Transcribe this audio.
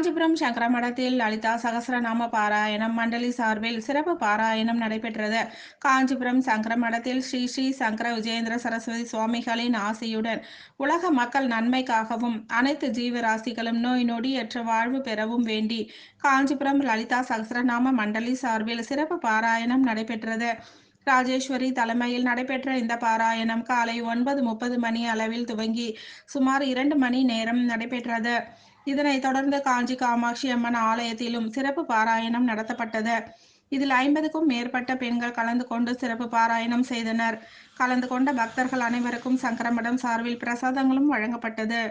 காஞ்சிபுரம் சங்கர மடத்தில் லலிதா சகஸ்ரநாம பாராயணம் மண்டலி சார்பில் சிறப்பு பாராயணம் நடைபெற்றது. காஞ்சிபுரம் சங்கர மடத்தில் ஸ்ரீ ஸ்ரீ சங்கர விஜயேந்திர சரஸ்வதி சுவாமிகளின் ஆசியுடன் உலக மக்கள் நன்மைக்காகவும் அனைத்து ஜீவராசிகளும் நோய் நொடியற்ற வாழ்வு பெறவும் வேண்டி காஞ்சிபுரம் லலிதா சகஸ்ரநாம மண்டலி சார்பில் சிறப்பு பாராயணம் நடைபெற்றது. ராஜேஸ்வரி தலைமையில் நடைபெற்ற இந்த பாராயணம் காலை 9:30 மணி அளவில் துவங்கி சுமார் 2 மணி நேரம் நடைபெற்றது. இதனைத் தொடர்ந்து காஞ்சி காமாட்சி அம்மன் ஆலயத்திலும் சிறப்பு பாராயணம் நடத்தப்பட்டது. இதில் 50க்கும் மேற்பட்ட பெண்கள் கலந்து கொண்டு சிறப்பு பாராயணம் செய்தனர். கலந்து கொண்ட பக்தர்கள் அனைவருக்கும் சங்கரமடம் சார்பில் பிரசாதங்களும் வழங்கப்பட்டது.